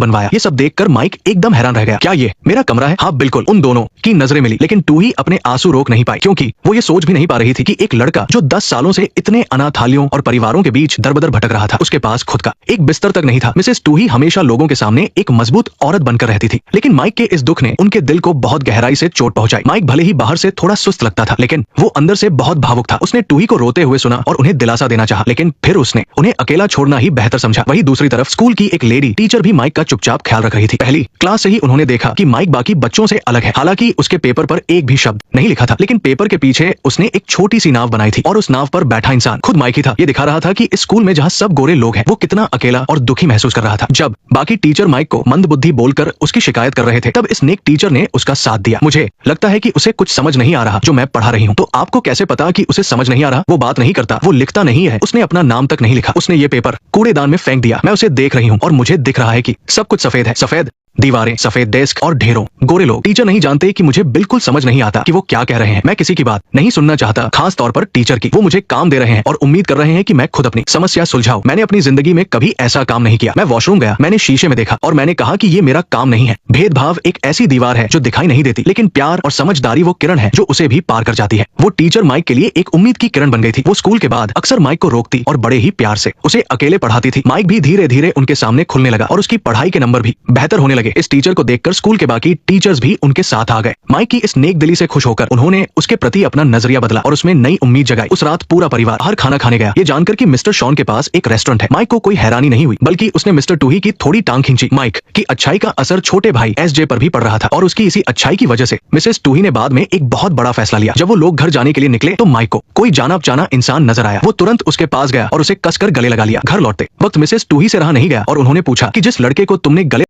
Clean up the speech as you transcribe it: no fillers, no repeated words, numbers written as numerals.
बनवाया। ये सब देखकर माइक एकदम हैरान रह गया। क्या ये मेरा कमरा है? हाँ बिल्कुल। उन दोनों की नजरें मिली, लेकिन टूही अपने आंसू रोक नहीं पाई, क्योंकि वो ये सोच भी नहीं पा रही थी कि एक लड़का जो 10 सालों से इतने अनाथालयों और परिवारों के बीच दर-बदर भटक रहा था, उसके पास खुद का एक बिस्तर तक नहीं था। मिसेस टूही हमेशा लोगों के सामने एक मजबूत औरत बनकर रहती थी, लेकिन माइक के इस दुख ने उनके दिल को बहुत गहराई से चोट पहुंचाई। माइक भले ही बाहर से थोड़ा सुस्त लगता था, लेकिन वो अंदर से बहुत भावुक था। उसने टूही को रोते हुए सुना और उन्हें दिलासा देना चाहा, लेकिन फिर उसने उन्हें अकेला छोड़ना ही बेहतर समझा। वहीं दूसरी तरफ स्कूल की एक लेडी टीचर भी माइक का चुपचाप ख्याल रख रही थी। पहली क्लास से ही उन्होंने देखा कि माइक बाकी बच्चों से अलग है। हालांकि उसके पेपर पर एक भी शब्द नहीं लिखा था, लेकिन पेपर के पीछे उसने एक छोटी सी नाव बनाई थी और उस नाव पर बैठा इंसान खुद माइक ही था। ये दिखा रहा था कि इस स्कूल में जहाँ सब गोरे लोग हैं, वो कितना अकेला और दुखी महसूस कर रहा था। जब बाकी टीचर माइक को मंदबुद्धि बोलकर उसकी शिकायत कर रहे थे, तब इस नेक टीचर ने उसका साथ दिया। मुझे लगता है कि उसे कुछ समझ नहीं आ रहा जो मैं पढ़ा रही हूँ। तो आपको कैसे पता कि उसे समझ नहीं आ रहा? वो बात नहीं करता, वो लिखता नहीं है, उसने अपना नाम तक नहीं लिखा। उसने ये पेपर कूड़ेदान में फेंक दिया। मैं उसे देख रही हूँ और मुझे दिख रहा है कि सब कुछ सफेद है, सफेद दीवारें, सफेद डेस्क और ढेरों गोरे लोग। टीचर नहीं जानते कि मुझे बिल्कुल समझ नहीं आता कि वो क्या कह रहे हैं। मैं किसी की बात नहीं सुनना चाहता, खास तौर पर टीचर की। वो मुझे काम दे रहे हैं और उम्मीद कर रहे हैं कि मैं खुद अपनी समस्या सुलझाऊं। मैंने अपनी जिंदगी में कभी ऐसा काम नहीं किया। मैं वॉशरूम गया, मैंने शीशे में देखा और मैंने कहा कि ये मेरा काम नहीं है। भेदभाव एक ऐसी दीवार है जो दिखाई नहीं देती, लेकिन प्यार और समझदारी वो किरण है जो उसे भी पार कर जाती है। वो टीचर माइक के लिए एक उम्मीद की किरण बन गई थी। वो स्कूल के बाद अक्सर माइक को रोकती और बड़े ही प्यार से उसे अकेले पढ़ाती थी। माइक भी धीरे धीरे उनके सामने खुलने लगा और उसकी पढ़ाई के नंबर भी बेहतर होने लगे। इस टीचर को देखकर स्कूल के बाकी टीचर्स भी उनके साथ आ गए। माइक की इस नेक दिली से खुश होकर उन्होंने उसके प्रति अपना नजरिया बदला और उसमें नई उम्मीद जगाई। उस रात पूरा परिवार बाहर खाना खाने गया, ये जानकर कि मिस्टर शॉन के पास एक रेस्टोरेंट है। माइक को कोई हैरानी नहीं हुई, बल्कि उसने मिस्टर टूही की थोड़ी टांग खींची। माइक की अच्छाई का असर छोटे भाई एसजे पर भी पड़ रहा था और उसकी इसी अच्छाई की वजह से मिसेस टूही ने बाद में एक बहुत बड़ा फैसला लिया। जब वो लोग घर जाने के लिए निकले तो माइक को कोई जाना पहचाना इंसान नजर आया। वो तुरंत उसके पास गया और उसे कसकर गले लगा लिया। घर लौटते वक्त मिसेस टूही से रहा नहीं गया और उन्होंने पूछा कि जिस लड़के को तुमने गले